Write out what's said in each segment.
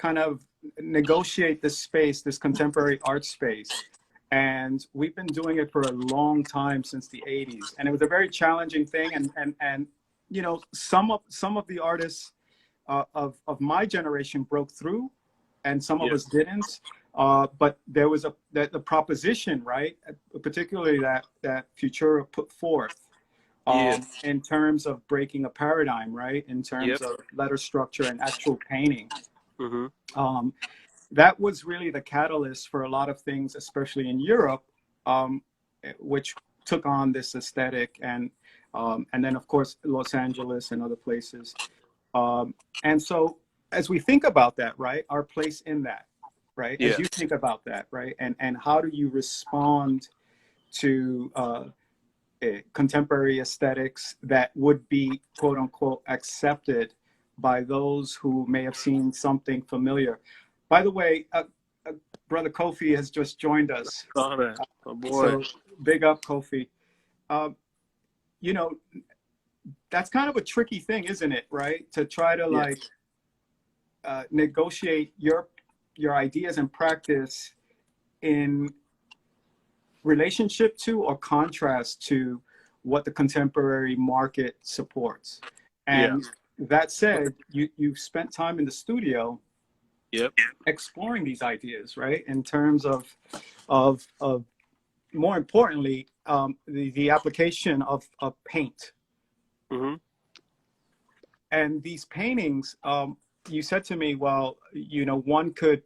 kind of negotiate this space, this contemporary art space. And we've been doing it for a long time, since the 80s. And it was a very challenging thing. And you know, some of the artists of my generation broke through, and some of us didn't. But there was the proposition, right, particularly that Futura put forth, in terms of breaking a paradigm, right, in terms of letter structure and actual painting. That was really the catalyst for a lot of things, especially in Europe, which took on this aesthetic, and then of course Los Angeles and other places. And so as we think about that, right, our place in that, right, as you think about that, right, and how do you respond to contemporary aesthetics that would be, quote unquote, accepted by those who may have seen something familiar. By the way, Brother Kofi has just joined us. Oh, man. Oh, boy. So big up, Kofi. You know, that's kind of a tricky thing, isn't it, right? To try to like negotiate your ideas and practice in relationship to or contrast to what the contemporary market supports. And that said, you've spent time in the studio exploring these ideas, right? In terms of more importantly, the application of paint. And these paintings, you said to me, well, you know, one could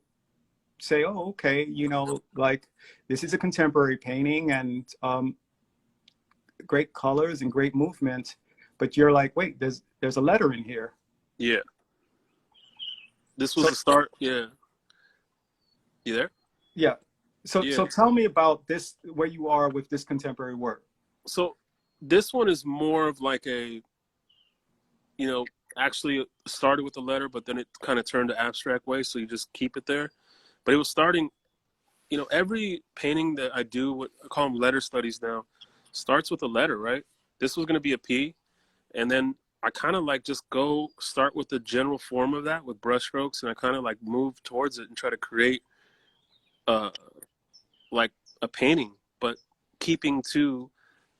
say, oh, okay, you know, like this is a contemporary painting and great colors and great movement, but you're like, wait, there's a letter in here. Yeah. This was the start. Yeah. You there? Yeah. So tell me about this, where you are with this contemporary work. So this one is more of like a, you know, actually started with the letter, but then it kind of turned to abstract way. So you just keep it there. But it was starting, you know, every painting that I do, what I call them letter studies now, starts with a letter, right? This was going to be a P. And then I kind of like just start with the general form of that with brush strokes. And I kind of like move towards it and try to create like a painting, but keeping to,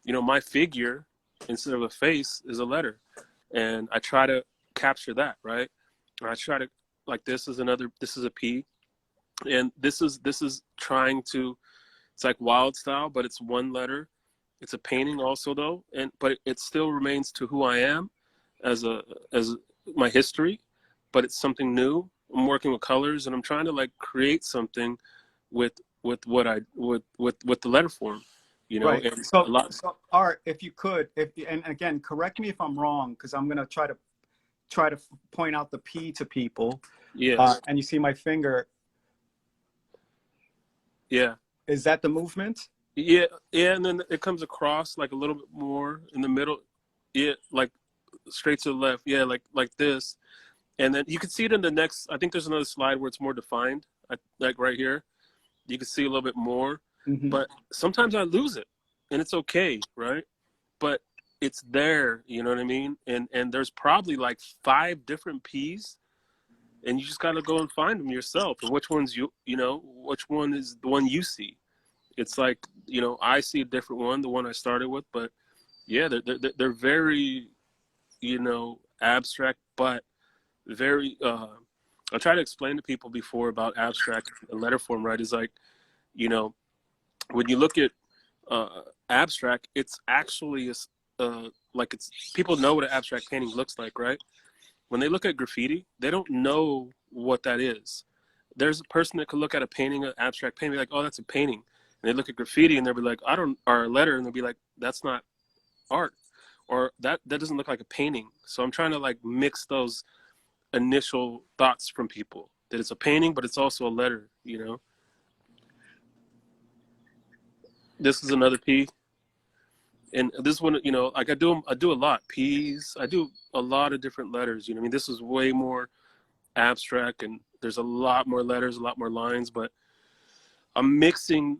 you know, my figure instead of a face is a letter. And I try to capture that, right? And I try to, like, this is a P. And this is trying to, it's like wild style, but it's one letter. It's a painting also though. But it still remains to who I am as my history, but it's something new. I'm working with colors and I'm trying to like create something with the letter form, you know. Right. And so Art, if you could, and again, correct me if I'm wrong, because I'm gonna try to point out the P to people. Yeah. And you see my finger. Yeah. Is that the movement? Yeah. Yeah. And then it comes across like a little bit more in the middle. Yeah. Like straight to the left. Yeah. Like this. And then you can see it in the next, I think there's another slide where it's more defined, like right here. You can see a little bit more, but sometimes I lose it and it's okay. Right. But it's there, you know what I mean? And there's probably like 5 different P's. And you just got to go and find them yourself. And which one's you know, which one is the one you see? It's like, you know, I see a different one, the one I started with. But yeah, they're very, you know, abstract, but very, I try to explain to people before about abstract and letter form, right? Is like, you know, when you look at abstract, it's actually like people know what an abstract painting looks like, right? When they look at graffiti, they don't know what that is. There's a person that could look at a painting, an abstract painting, be like, oh, that's a painting. And they look at graffiti and they'll be like, or a letter, and they'll be like, that's not art. Or that doesn't look like a painting. So I'm trying to like mix those initial thoughts from people, that it's a painting, but it's also a letter, you know? This is another P. And this one, you know, like I do a lot. P's, I do a lot of different letters, you know. I mean, this is way more abstract and there's a lot more letters, a lot more lines, but I'm mixing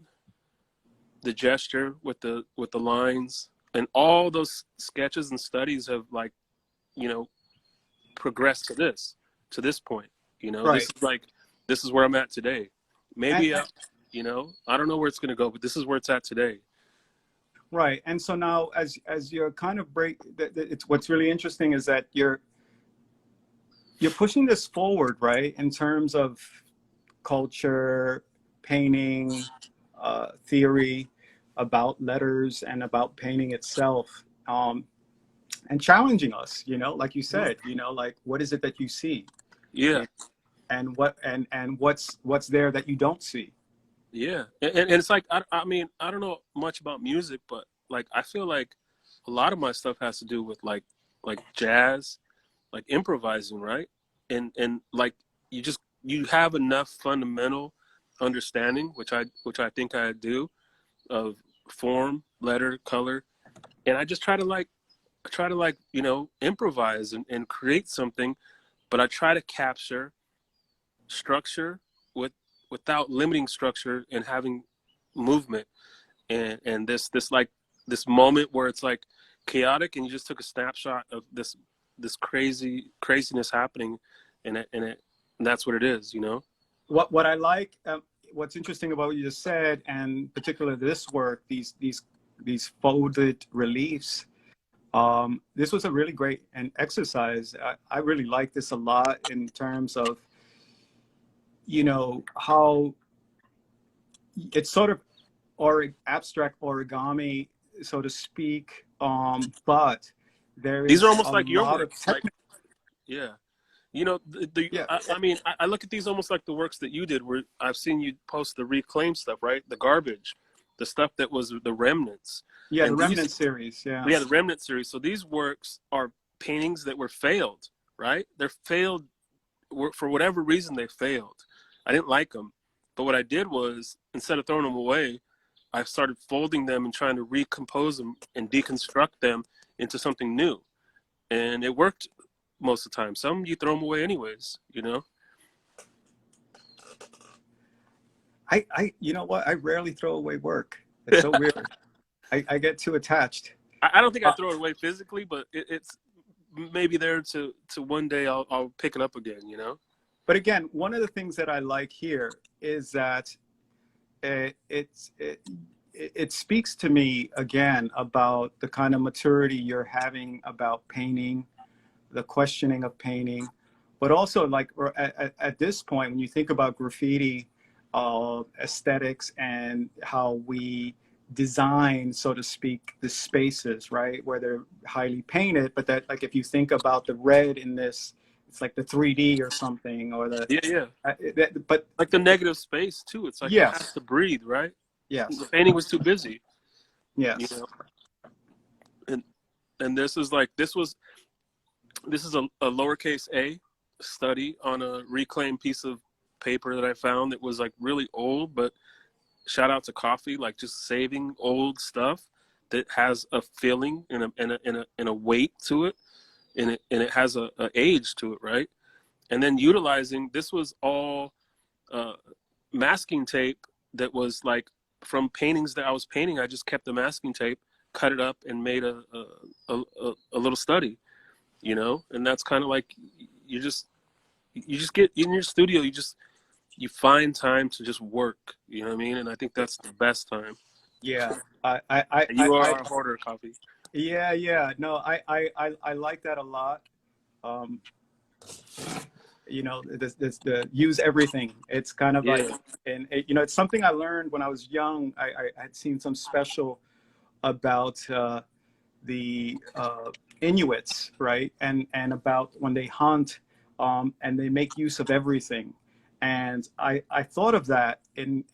the gesture with the lines, and all those sketches and studies have, like, you know, progressed to this point. You know, Right. this is where I'm at today. Maybe, you know, I don't know where it's going to go, but this is where it's at today. Right. And so now as you're kind of it's what's really interesting is that you're pushing this forward, right? In terms of culture, painting, theory, about letters and about painting itself, and challenging us, you know, like you said, you know, like, what is it that you see? Yeah. And what's there that you don't see? Yeah. And it's like, I mean, I don't know much about music, but like, I feel like a lot of my stuff has to do with like jazz, like improvising, right? And like, you have enough fundamental understanding, which I think I do, of form, letter, color. And I just try to like, you know, improvise and create something, but I try to capture structure without limiting structure and having movement, and this moment where it's like chaotic, and you just took a snapshot of this craziness happening, and that's what it is, you know. What I like, what's interesting about what you just said, and particularly this work, these folded reliefs. This was a really great exercise. I really like this a lot in terms of, you know, how it's sort of abstract origami, so to speak. But there These are is almost a like your lot of works, like, yeah. You know, yeah, I mean, I look at these almost like the works that you did, where I've seen you post the reclaimed stuff, right? The garbage, the stuff that was the remnants. yeah, the And Remnant series, yeah. yeah, the remnant series. So these works are paintings that were failed, right? They're failed for whatever reason. They failed. I didn't like them, but what I did was, instead of throwing them away, I started folding them and trying to recompose them and deconstruct them into something new, and it worked most of the time. Some you throw them away anyways, you know. You know what? I rarely throw away work. It's so weird. I get too attached. I don't think I throw it away physically, but it's maybe there to one day I'll pick it up again, you know. But again, one of the things that I like here is that it speaks to me again about the kind of maturity you're having about painting, the questioning of painting, but also like at this point, when you think about graffiti aesthetics and how we design, so to speak, the spaces, right, where they're highly painted, but that, like, if you think about the red in this, it's like the 3D or something, or the Yeah. but Like the negative space too. It's like, it has yes, to breathe, right? yes, The painting was too busy, you yes. know. And this is a lowercase a study on a reclaimed piece of paper that I found that was like really old, but shout out to coffee, like just saving old stuff that has a feeling and a weight to it, and it has a age to it, right? And then utilizing, this was all masking tape that was like from paintings that I was painting. I just kept the masking tape, cut it up, and made a little study, you know. And that's kind of like, you just get in your studio, you find time to just work, you know what I mean? And I think that's the best time. Yeah, You are a hoarder, coffee. yeah. No, I like that a lot. You know, this the use everything. It's kind of like, and you know, it's something I learned when I was young. I had seen some special about the Inuits, right, and about when they hunt, and they make use of everything. And I thought of that in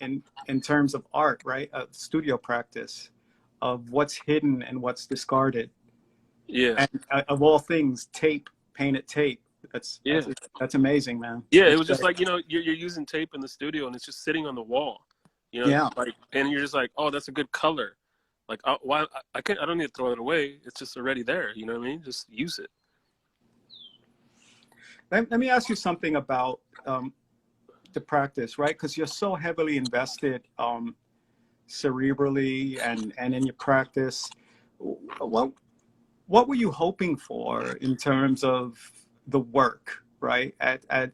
terms of art, right, of studio practice, of what's hidden and what's discarded. Yeah. And of all things, tape, painted tape. Yeah. That's amazing, man. Yeah, it It's was just great. like, you know, you're using tape in the studio and it's just sitting on the wall, you know, Yeah. like, and you're just like, oh, that's a good color. Like, why I can't, I don't need to throw it away. It's just already there. You know what I mean? Just use it. Let me ask you something about the practice, right? Because you're so heavily invested cerebrally and in your practice. What were you hoping for in terms of the work, right?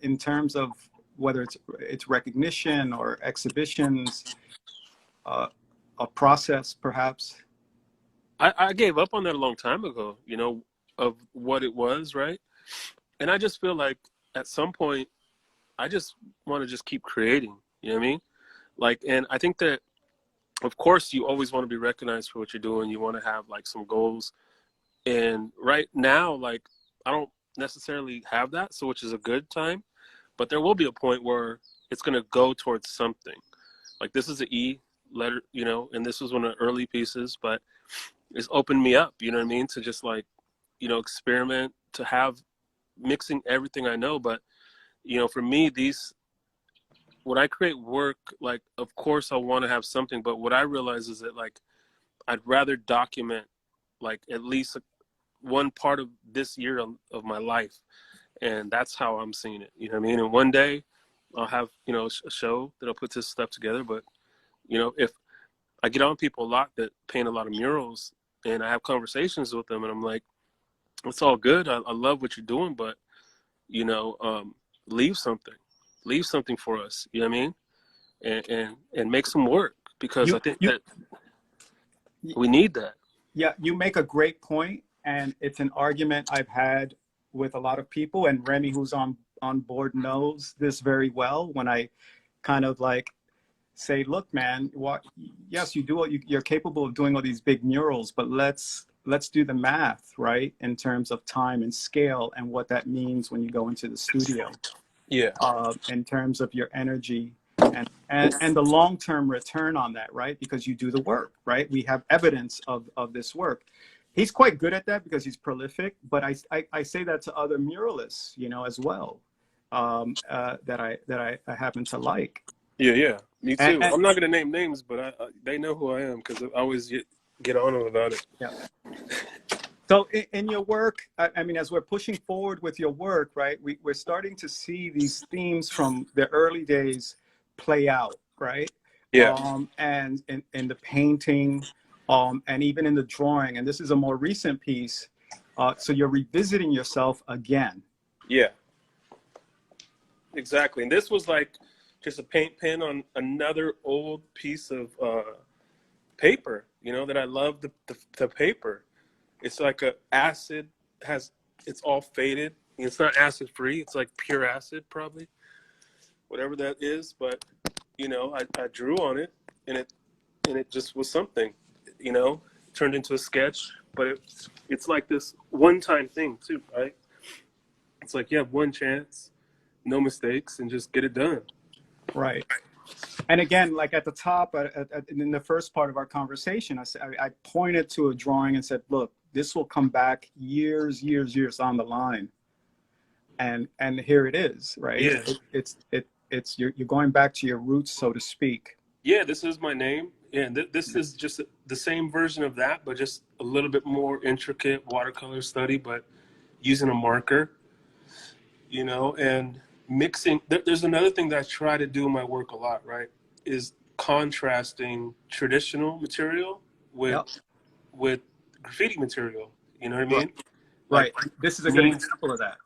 In terms of whether it's recognition or exhibitions, a process perhaps. I gave up on that a long time ago, you know, of what it was, right? And I just feel like at some point I just want to just keep creating, you know what I mean? Like, and I think that of course you always want to be recognized for what you're doing. You want to have like some goals. And right now, like, I don't necessarily have that, so which is a good time, but there will be a point where it's going to go towards something. Like this is an E letter, you know, and this was one of the early pieces, but it's opened me up, you know what I mean? To just like, you know, experiment, to have mixing everything I know. But, you know, for me, when I create work, like, of course I want to have something, but what I realize is that like, I'd rather document like at least one part of this year of my life. And that's how I'm seeing it. You know what I mean? And one day I'll have, you know, a show that'll put this stuff together. But, you know, if I get on people a lot that paint a lot of murals and I have conversations with them and I'm like, it's all good. I love what you're doing, but, you know, leave something for us. You know what I mean? And make some work, because I think that we need that. Yeah, you make a great point, and it's an argument I've had with a lot of people, and Remy, who's on board, knows this very well. When I kind of like say, look, man, yes, you're capable of doing all these big murals, but let's do the math, right, in terms of time and scale and what that means when you go into the studio. Yeah. In terms of your energy and the long-term return on that, right? Because you do the work, right? We have evidence of this work. He's quite good at that because he's prolific, but I say that to other muralists, you know, as well, that I happen to like. Yeah, me too. And I'm not going to name names, but they know who I am because I always get on them about it. yeah. So in your work, I mean, as we're pushing forward with your work, right, we're starting to see these themes from the early days play out, right? Yeah. And in the painting, and even in the drawing. And this is a more recent piece. So you're revisiting yourself again. Yeah, exactly. And this was like just a paint pen on another old piece of paper, you know, that I love the paper. It's like a acid, it's all faded. It's not acid free. It's like pure acid, probably, whatever that is. But, you know, I drew on it, and it just was something, you know, turned into a sketch. But it's like this one-time thing too, right? It's like you have one chance, no mistakes, and just get it done. Right. And again, like at the top, in the first part of our conversation, I pointed to a drawing and said, look, this will come back years on the line. And here it is, right? Yeah. It's you're going back to your roots, so to speak. Yeah, this is my name. Yeah, this is just the same version of that, but just a little bit more intricate watercolor study, but using a marker, you know, and mixing. There's another thing that I try to do in my work a lot, right, is contrasting traditional material with graffiti material. You know what I mean? Right. Like, This is a good example of that.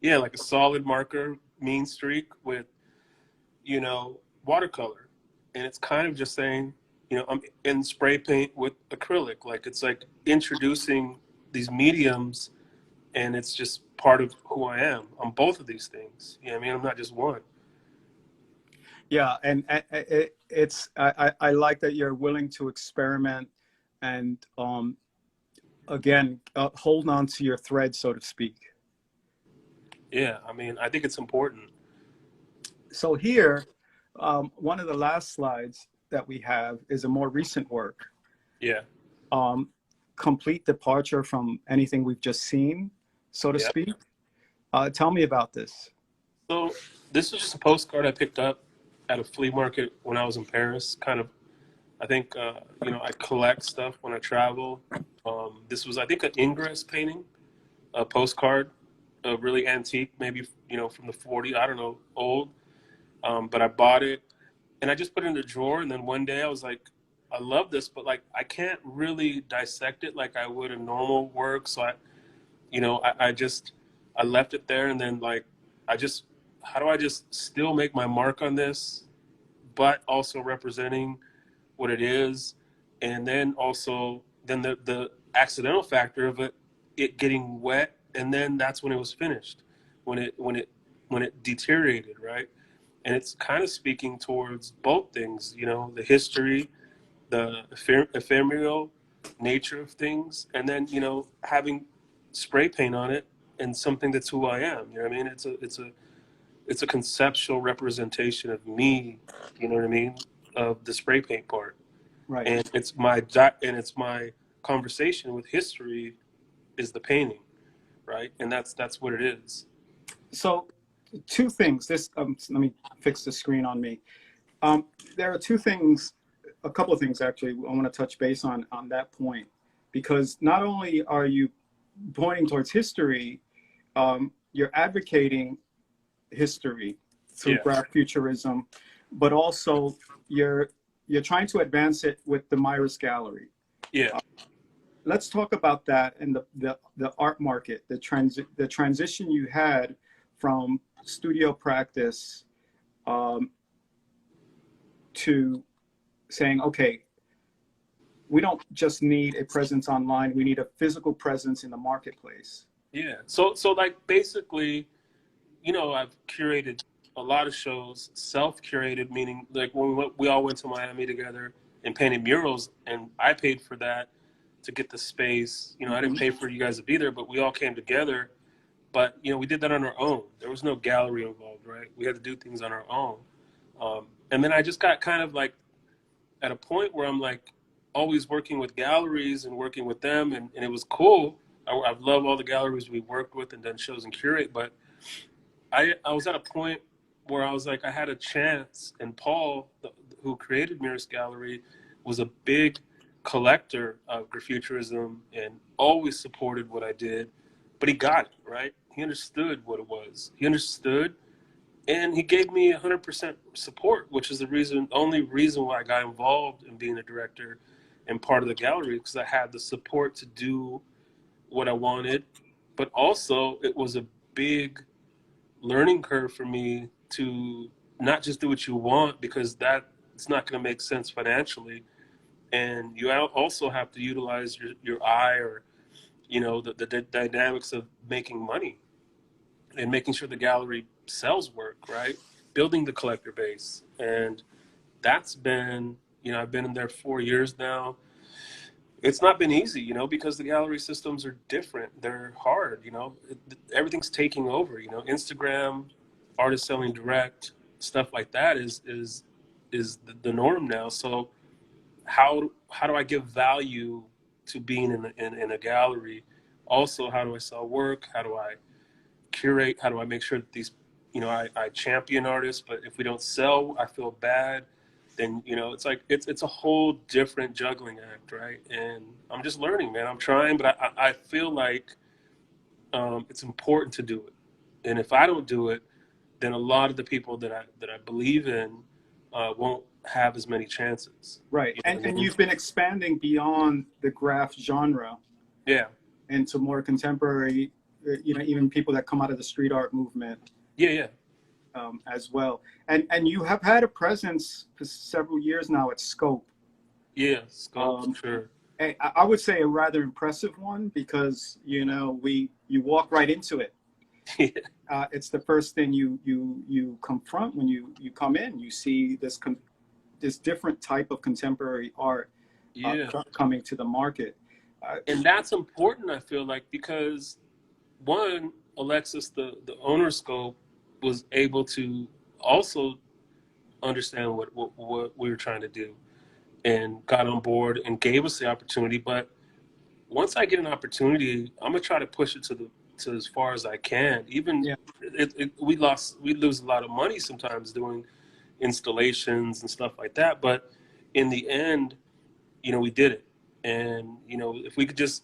Yeah, like a solid marker, mean streak with, you know, watercolor. And it's kind of just saying, you know, I'm in spray paint with acrylic. Like, it's like introducing these mediums, and it's just part of who I am. I'm both of these things. You know what I mean? I'm not just one. Yeah, and I like that you're willing to experiment and again hold on to your thread, so to speak. Yeah, I mean, I think it's important. So here, one of the last slides that we have is a more recent work. Yeah. Complete departure from anything we've just seen, so to speak. Tell me about this. So this is just a postcard I picked up at a flea market when I was in Paris. Kind of, I think, you know, I collect stuff when I travel. This was, I think, an Ingress painting, a postcard, a really antique, maybe, you know, from the 40s, I don't know, old. But I bought it, and I just put it in the drawer. And then one day I was like, I love this, but like, I can't really dissect it like I would a normal work. So I, you know, I left it there. And then like how do I just still make my mark on this, but also representing what it is, and then also then the accidental factor of it getting wet, and then that's when it was finished, when it deteriorated, right? And it's kind of speaking towards both things, you know, the history, the ephemeral nature of things, and then, you know, having spray paint on it and something that's who I am. You know what I mean? It's a conceptual representation of me. You know what I mean? Of the spray paint part, Right. and it's my conversation with history is the painting, right? And that's what it is. So two things. This let me fix the screen on me. There are two things, a couple of things actually. I want to touch base on that point, because not only are you pointing towards history, you're advocating history through Yeah. graph futurism, but also you're trying to advance it with the Myris Gallery. Yeah. Let's talk about that and the art market, the transition you had from studio practice to saying, okay, we don't just need a presence online, we need a physical presence in the marketplace. Yeah. So like basically, you know, I've curated a lot of shows, self-curated, meaning like when we all went to Miami together and painted murals, and I paid for that to get the space. You know, I didn't pay for you guys to be there, but we all came together. But, you know, we did that on our own. There was no gallery involved, right? We had to do things on our own. And then I just got kind of like at a point where I'm like always working with galleries and working with them. And it was cool. I love all the galleries we worked with and done shows and curate. But I was at a point where I was like, I had a chance. And Paul, who created Myris Gallery, was a big collector of Graffuturism and always supported what I did. But he got it, right? He understood what it was. He understood, and he gave me 100% support, which is the only reason why I got involved in being a director and part of the gallery, because I had the support to do what I wanted. But also, it was a big learning curve for me to not just do what you want, because it's not going to make sense financially. And you also have to utilize your eye, or you know, the dynamics of making money and making sure the gallery sells work, right? Building the collector base. And that's been, you know, I've been in there 4 years now. It's not been easy, you know, because the gallery systems are different. They're hard, you know, everything's taking over, you know, Instagram, artists selling direct, stuff like that is the norm now. So how do I give value to being in a gallery? Also, how do I sell work? How do I curate? How do I make sure that these, you know, I champion artists, but if we don't sell, I feel bad. Then, you know, it's like it's a whole different juggling act, right? And I'm just learning, man. I'm trying, but I feel like it's important to do it. And if I don't do it, then a lot of the people that I believe in won't have as many chances. Right. You know what I And mean? you've been expanding beyond the graph genre Yeah. into more contemporary, you know, even people that come out of the street art movement Yeah. as well. And you have had a presence for several years now at Scope. Yeah. Scope, sure. And I would say a rather impressive one, because, you know, you walk right into it. Yeah. It's the first thing you confront when you come in. You see this different type of contemporary art Yeah. coming to the market. And that's important, I feel like, because one, Alexis, the owner Scope, was able to also understand what we were trying to do and got on board and gave us the opportunity. But once I get an opportunity, I'm gonna try to push it to as far as I can. Even Yeah. we lose a lot of money sometimes doing installations and stuff like that. But in the end, you know, we did it. And, you know, if we could just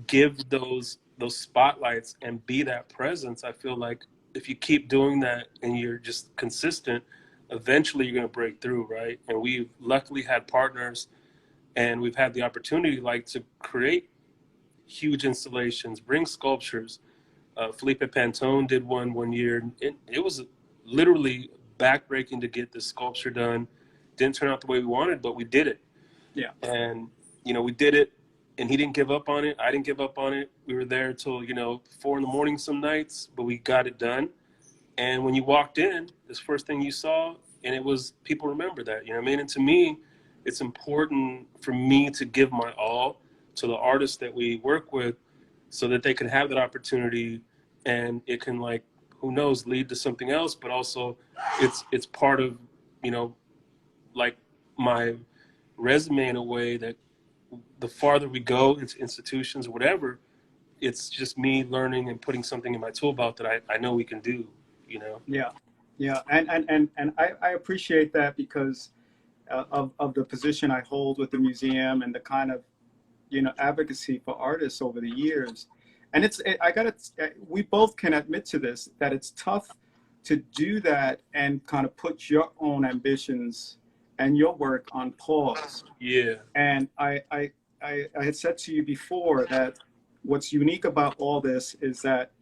give those spotlights and be that presence, I feel like if you keep doing that and you're just consistent, eventually you're going to break through, right? And we've luckily had partners, and we've had the opportunity like to create huge installations, bring sculptures, Felipe Pantone did one year. It was literally backbreaking to get this sculpture done. Didn't turn out the way we wanted, but we did it. Yeah. And, we did it, and he didn't give up on it. I didn't give up on it. We were there till, 4 a.m. some nights, but we got it done. And when you walked in, this first thing you saw, and it was, people remember that, you know what I mean? And to me, it's important for me to give my all to the artists that we work with so that they can have that opportunity, and it can, like, who knows, lead to something else, but also it's part of, like, my resume in a way that the farther we go into institutions or whatever, it's just me learning and putting something in my tool belt that I know we can do, Yeah. Yeah. And I appreciate that because of the position I hold with the museum and the kind of, advocacy for artists over the years. And we both can admit to this, that it's tough to do that and kind of put your own ambitions and your work on pause. Yeah. And I had said to you before that what's unique about all this is that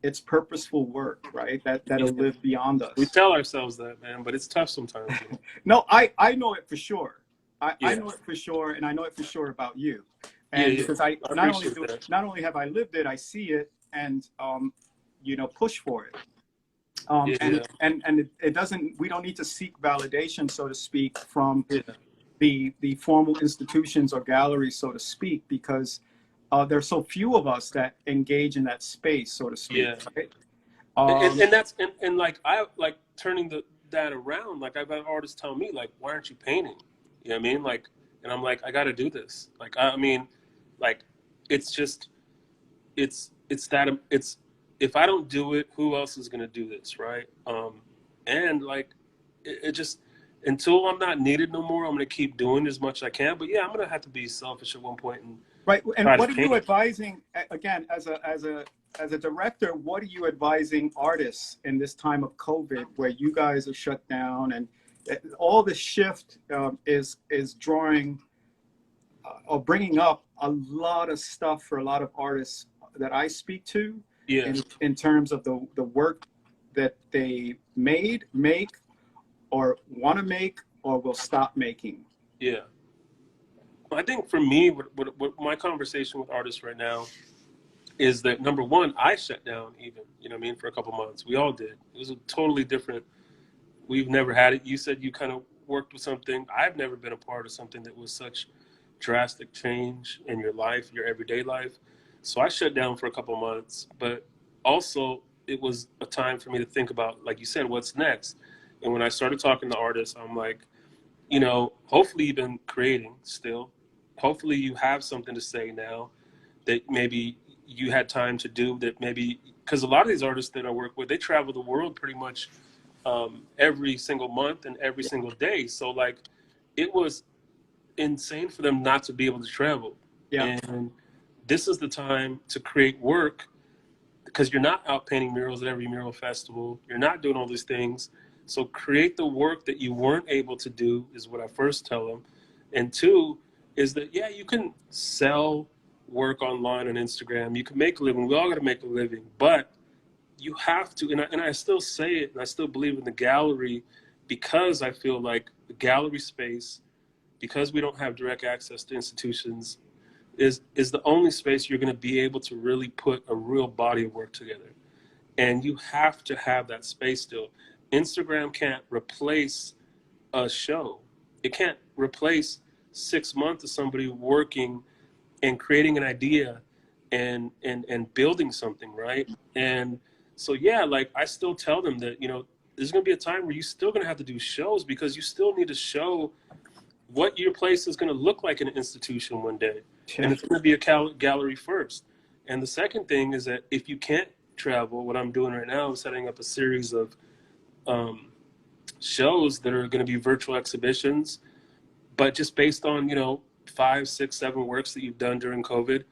it's purposeful work, right? That'll live beyond us. We tell ourselves that, man, but it's tough sometimes. No, I know it for sure. I know it for sure, and I know it for sure about you. And because I not only have I lived it, I see it and push for it. And it doesn't. We don't need to seek validation, so to speak, from the formal institutions or galleries, so to speak, because there's so few of us that engage in that space, so to speak. Yeah. Right? And that's like I like turning that around. Like, I've had artists tell me, like, why aren't you painting? You know what I mean? Like, and I'm like, I got to do this. Like, I mean, like, it's just, it's if I don't do it, who else is going to do this? Right. And like, it just, until I'm not needed no more, I'm going to keep doing as much as I can. But yeah, I'm going to have to be selfish at one point. Right. And what are you advising, again, as a director, what are you advising artists in this time of COVID where you guys are shut down and all the shift is drawing or bringing up a lot of stuff for a lot of artists that I speak to in terms of the work that they make, or want to make, or will stop making? Yeah. I think for me, what my conversation with artists right now is that, number one, I shut down even, for a couple months. We all did. It was a totally different, we've never had it. You said you kind of worked with something. I've never been a part of something that was such drastic change in your life, your everyday life. So I shut down for a couple months, but also it was a time for me to think about, like you said, what's next. And when I started talking to artists, I'm like, hopefully you've been creating still. Hopefully you have something to say now that maybe you had time to do, that maybe, because a lot of these artists that I work with, they travel the world pretty much every single month and every single day. So like, it was insane for them not to be able to travel. Yeah. And this is the time to create work, because you're not out painting murals at every mural festival. You're not doing all these things. So create the work that you weren't able to do, is what I first tell them. And two is that, yeah, you can sell work online on Instagram. You can make a living. We all got to make a living, but you have to, and I still say it, and I still believe in the gallery, because I feel like the gallery space, because we don't have direct access to institutions, is the only space you're going to be able to really put a real body of work together. And you have to have that space still. Instagram can't replace a show. It can't replace 6 months of somebody working and creating an idea and building something, right? And so, yeah, like, I still tell them that, there's going to be a time where you're still going to have to do shows, because you still need to show what your place is going to look like in an institution one day. Yeah. And it's going to be a gallery first. And the second thing is that if you can't travel, what I'm doing right now is setting up a series of shows that are going to be virtual exhibitions, but just based on, 5, 6, 7 works that you've done during COVID.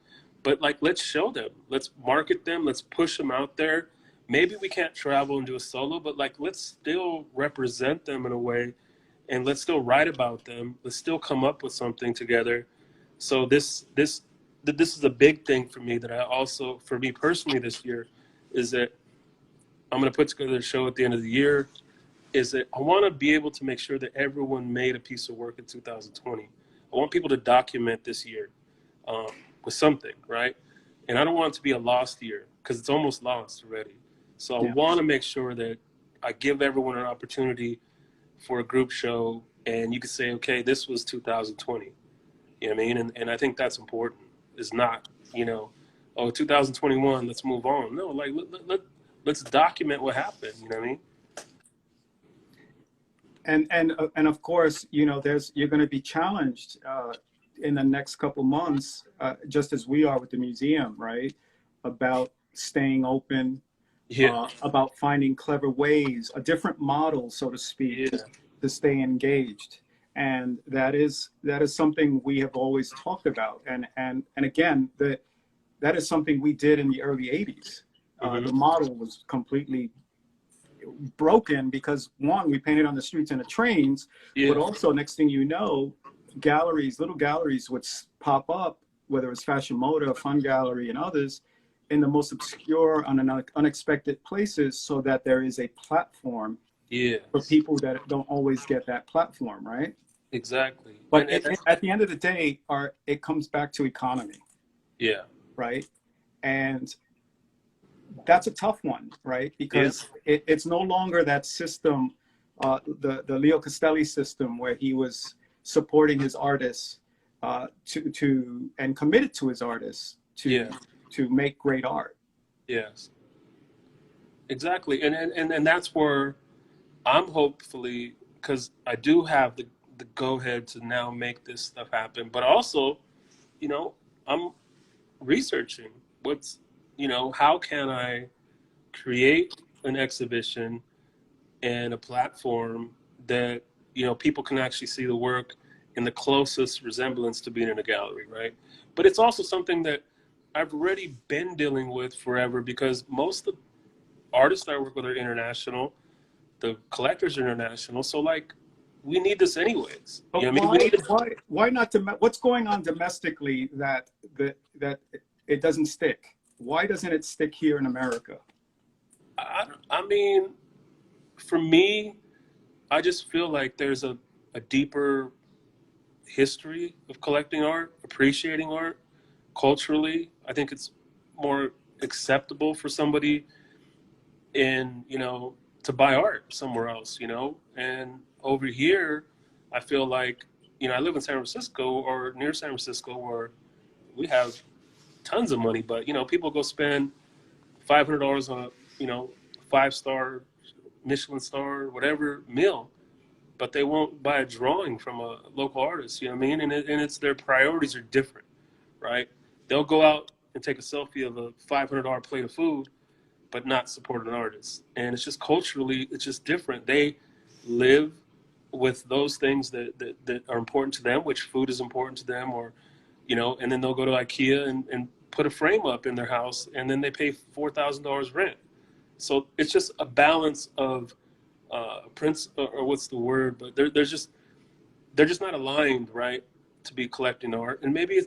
But like, let's show them, let's market them, let's push them out there. Maybe we can't travel and do a solo, but like, let's still represent them in a way, and let's still write about them. Let's still come up with something together. So this is a big thing for me, that I also, for me personally this year, is that I'm going to put together a show at the end of the year, is that I want to be able to make sure that everyone made a piece of work in 2020. I want people to document this year with something, right? And I don't want it to be a lost year because it's almost lost already. So I want to make sure that I give everyone an opportunity for a group show, and you could say, okay, this was 2020. You know what I mean? And I think that's important. It's not, you know, oh, 2021, let's move on. No, like let's document what happened. You know what I mean? And of course, you know, you're going to be challenged in the next couple months, just as we are with the museum, right? About staying open, about finding clever ways, a different model, so to speak, to stay engaged. And that is something we have always talked about. And again, that is something we did in the early 80s. The model was completely broken because, one, we painted on the streets and the trains, but also next thing you know, little galleries would pop up, whether it's Fashion Moda, Fun Gallery, and others, in the most obscure, unexpected places, so that there is a platform for people that don't always get that platform, right? Exactly. But at the end of the day, it comes back to economy. Yeah. Right. And that's a tough one, right? Because it's no longer that system, the Leo Castelli system, where he was supporting his artists and committed to his artists to make great art. Yes. Exactly. And that's where I'm hopefully, because I do have the go-ahead to now make this stuff happen, but also, you know, I'm researching how can I create an exhibition and a platform that, you know, people can actually see the work in the closest resemblance to being in a gallery, right? But it's also something that I've already been dealing with forever, because most of the artists that I work with are international, the collectors are international, so like we need this anyways. But you know what I mean? Why not? What's going on domestically that it doesn't stick? Why doesn't it stick here in America? I mean, for me, I just feel like there's a deeper history of collecting art, appreciating art culturally. I think it's more acceptable for somebody to buy art somewhere else, and over here, I feel like, I live in San Francisco or near San Francisco, where we have tons of money, but, people go spend $500 on a, 5-star Michelin star, whatever meal, but they won't buy a drawing from a local artist. You know what I mean? And it's their priorities are different, right? They'll go out and take a selfie of a $500 plate of food, but not support an artist. And it's just culturally, it's just different. They live with those things that are important to them, which food is important to them, or, and then they'll go to IKEA and put a frame up in their house, and then they pay $4,000 rent. So it's just a balance of or what's the word? But they're just not aligned, right, to be collecting art. And maybe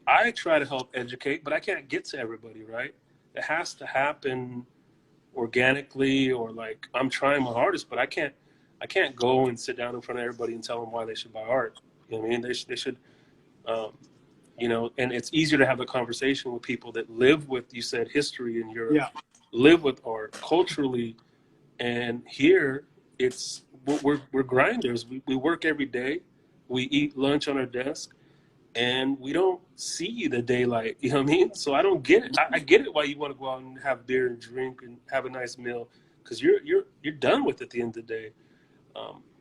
I try to help educate, but I can't get to everybody, right? It has to happen organically, or like I'm trying my hardest, but I can't go and sit down in front of everybody and tell them why they should buy art. You know what I mean? They should, and it's easier to have a conversation with people that live with, you said, history in Europe, live with art culturally. And here we're grinders. We work every day. We eat lunch on our desk, and we don't see the daylight. You know what I mean? So I don't get it. I get it why you want to go out and have beer and drink and have a nice meal, because you're done with it at the end of the day.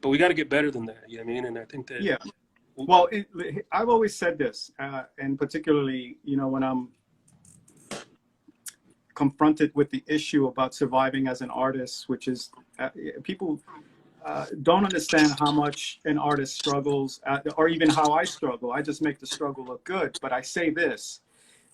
But we got to get better than that. You know what I mean? And I think that Well, I've always said this, and particularly, when I'm confronted with the issue about surviving as an artist, which is people don't understand how much an artist struggles, or even how I struggle. I just make the struggle look good. But I say this: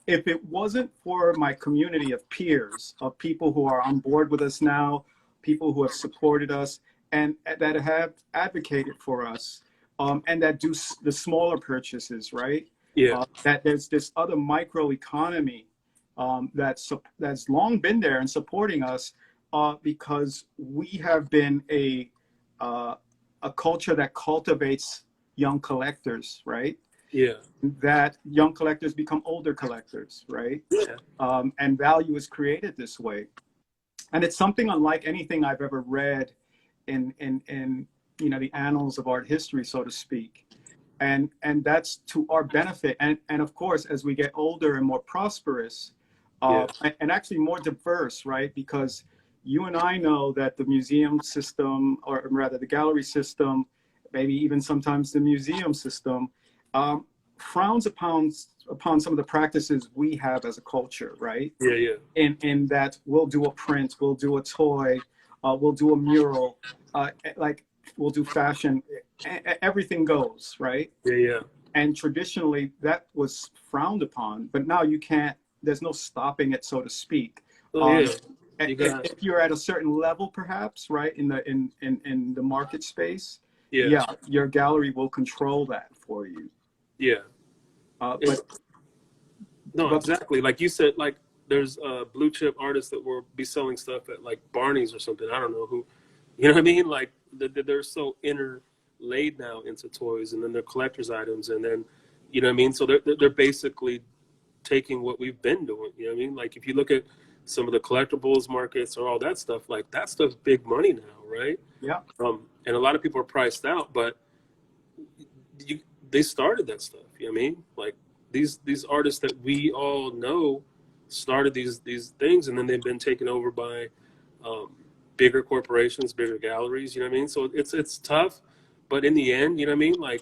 if it wasn't for my community of peers, of people who are on board with us now, people who have supported us and that have advocated for us, and that do the smaller purchases, right? Yeah. That there's this other microeconomy that's long been there and supporting us, because we have been a culture that cultivates young collectors, right? Yeah. That young collectors become older collectors, right? Yeah. And value is created this way. And it's something unlike anything I've ever read in the annals of art history, so to speak. And that's to our benefit. And of course, as we get older and more prosperous, Yeah. and actually more diverse, right? Because you and I know that the museum system, or rather the gallery system, maybe even sometimes the museum system, frowns upon some of the practices we have as a culture, right? Yeah. Yeah. In that we'll do a print, we'll do a toy, we'll do a mural, like we'll do fashion, everything goes, right? Yeah. Yeah. And traditionally that was frowned upon, but now you can't, there's no stopping it, so to speak. Oh yeah. You got If you're at a certain level, perhaps, right, in the market space, yeah. yeah, your gallery will control that for you. Yeah. But No, exactly. Like you said, like there's blue chip artists that will be selling stuff at like Barney's or something. I don't know who, you know what I mean? Like they're so interlaid now into toys, and then they're collector's items, and then, you know what I mean? So they're basically taking what we've been doing. You know what I mean? Like if you look at some of the collectibles markets or all that stuff, like that stuff's big money now, right? yeah, And a lot of people are priced out, but they started that stuff. You know what I mean? Like these artists that we all know started these things, and then they've been taken over by bigger corporations, bigger galleries. You know what I mean? So it's tough, but in the end, you know what I mean? Like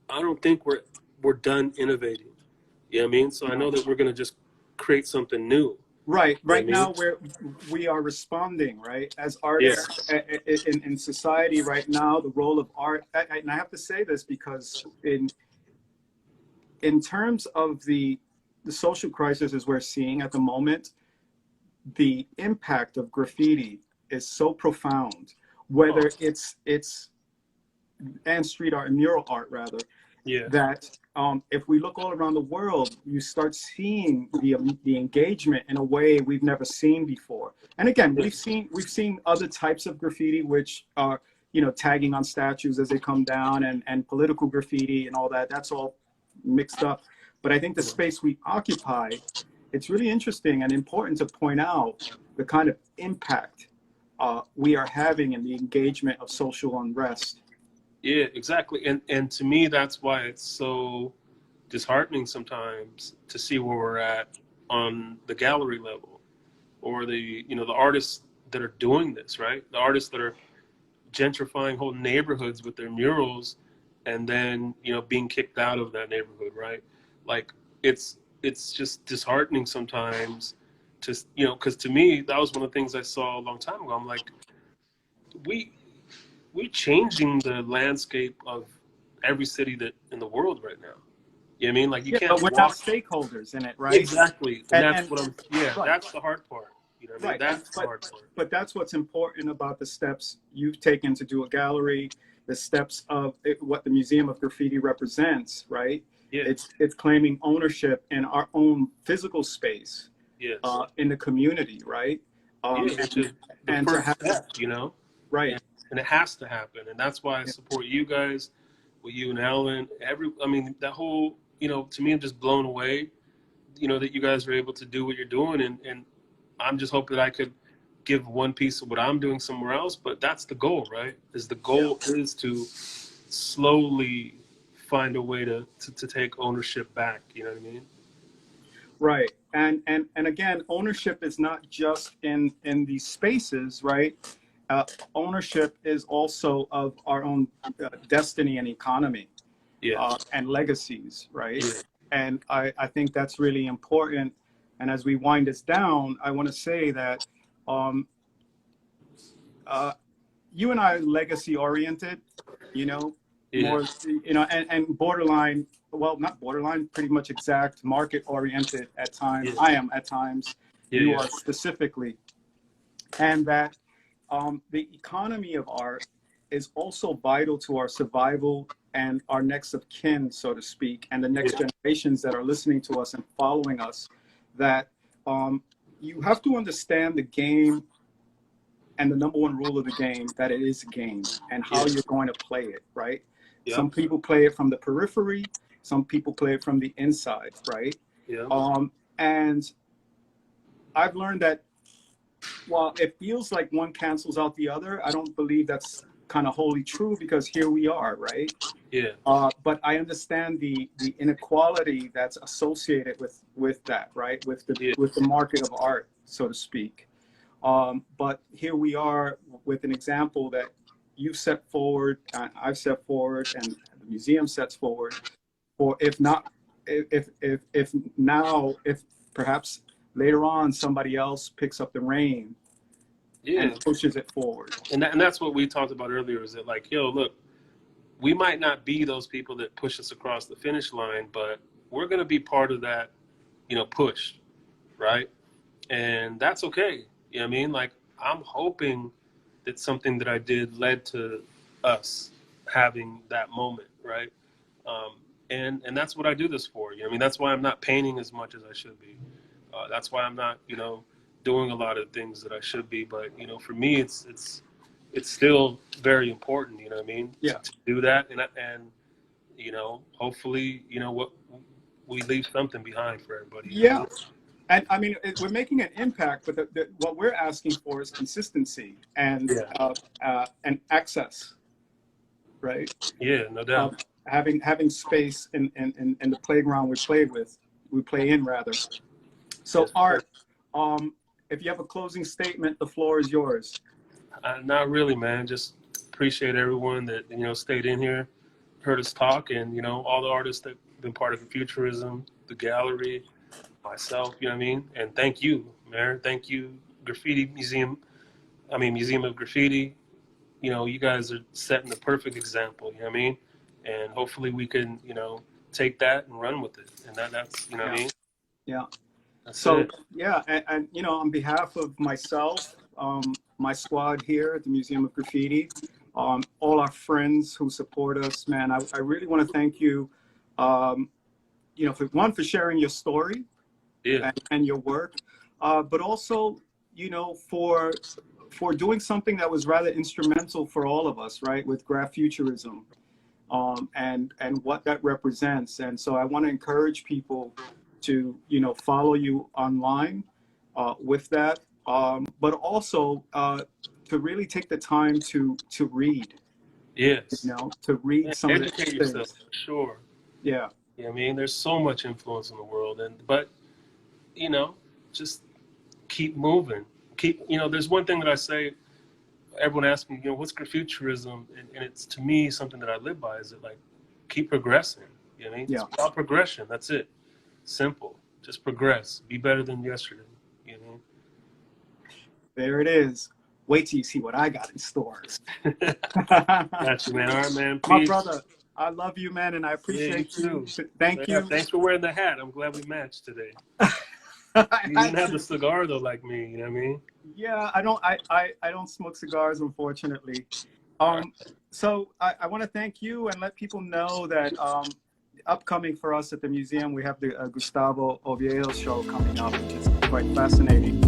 I don't think we're done innovating. You know what I mean? So I know that we're gonna just create something new. right. You know Right what I mean? now we are responding, right, as Yeah. artists in society right now. The role of art, and I have to say this because in terms of the social crisis we're seeing at the moment, the impact of graffiti is so profound, whether it's and street art and mural art rather, Yeah. that if we look all around the world, you start seeing the engagement in a way we've never seen before. And again, we've seen other types of graffiti, which are, tagging on statues as they come down, and political graffiti and all that. That's all mixed up. But I think the space we occupy, it's really interesting and important to point out the kind of impact we are having in the engagement of social unrest. Yeah, exactly. And to me, that's why it's so disheartening sometimes to see where we're at on the gallery level, or the artists that are doing this, right? The artists that are gentrifying whole neighborhoods with their murals, and then being kicked out of that neighborhood, right? Like it's just disheartening sometimes to because to me that was one of the things I saw a long time ago. I'm like, we're changing the landscape of every city that in the world right now. You know what I mean? Like you Yeah, but can't we're not walk. stakeholders in it, right? Exactly. And that's And what yeah, right, that's the hard part. You know what I mean? right. That's the hard part. But that's what's important about the steps you've taken to do a gallery, the steps of what the Museum of Graffiti represents, right? Yeah. It's claiming ownership in our own physical space, Yes. in the community, right? Yeah, which is the and to first have, step, right. and it has to happen. And that's why I support you guys, with you and Alan. I mean, that whole, to me, I'm just blown away, that you guys are able to do what you're doing. And I'm just hoping that I could give one piece of what I'm doing somewhere else. But that's the goal, right? The goal is to slowly find a way to take ownership back. You know what I mean? Right. And again, ownership is not just in these spaces, right? Ownership is also of our own destiny and economy, and legacies, right? Yeah. And I think that's really important. And as we wind this down, I want to say that you and I are legacy oriented, more, and borderline, well, not borderline, pretty much exact market oriented at times. I am at times. You are specifically. And that the economy of art is also vital to our survival and our next of kin, so to speak, and the next generations that are listening to us and following us, that you have to understand the game and the number one rule of the game, that it is a game, and how you're going to play it, right? Yeah. Some people play it from the periphery, some people play it from the inside, right? Yeah. And I've learned that while it feels like one cancels out the other, I don't believe that's kind of wholly true, because here we are, right? Yeah. But I understand the inequality that's associated with that, right? With the market of art, so to speak. But here we are with an example that you've set forward, I've set forward, and the museum sets forward. Or if perhaps later on somebody else picks up the reign and pushes it forward. And that's what we talked about earlier. Is that like, yo, look, we might not be those people that push us across the finish line, but we're gonna be part of that, push, right? And that's okay. You know what I mean? Like, I'm hoping that something that I did led to us having that moment, right? And that's what I do this for. You know what I mean? That's why I'm not painting as much as I should be. That's why I'm not, doing a lot of things that I should be. But, for me, it's still very important, you know what I mean? Yeah. To do that. And hopefully, what we leave something behind for everybody. Yeah. And I mean, we're making an impact, but what we're asking for is consistency and access, right? Yeah, no doubt. Having space in the playground we play in rather. So Yes, Art, if you have a closing statement, the floor is yours. Not really, man. Just appreciate everyone that stayed in here, heard us talk, and all the artists that have been part of the Futurism, the gallery, myself, you know what I mean? And thank you, Mayor. Thank you, Museum of Graffiti. You guys are setting the perfect example, you know what I mean? And hopefully we can, take that and run with it. And that's, what I mean? Yeah. That's so, it. Yeah. And on behalf of myself, my squad here at the Museum of Graffiti, all our friends who support us, man, I really want to thank you, for sharing your story. Yeah. And your work, but also, for doing something that was rather instrumental for all of us, right, with Graffuturism, and what that represents. And so I want to encourage people to, follow you online with that, but also to really take the time to read. Yes. To read some educate of these yourself, things. for sure. Yeah. I mean, there's so much influence in the world, but just keep moving. There's one thing that I say, everyone asks me, what's Graffuturism? And it's, to me, something that I live by, is that, like, keep progressing. You know what I mean? Yeah. It's about progression. That's it. Simple. Just progress. Be better than yesterday. You know? There it is. Wait till you see what I got in stores. Got you, man. All right, man. Peace. My brother, I love you, man, and I appreciate you. Thank you. Thanks for wearing the hat. I'm glad we matched today. You didn't have the cigar though, like me. You know what I mean? Yeah, I don't smoke cigars, unfortunately. So I want to thank you and let people know that upcoming for us at the museum, we have the Gustavo Oviedo show coming up, which is quite fascinating.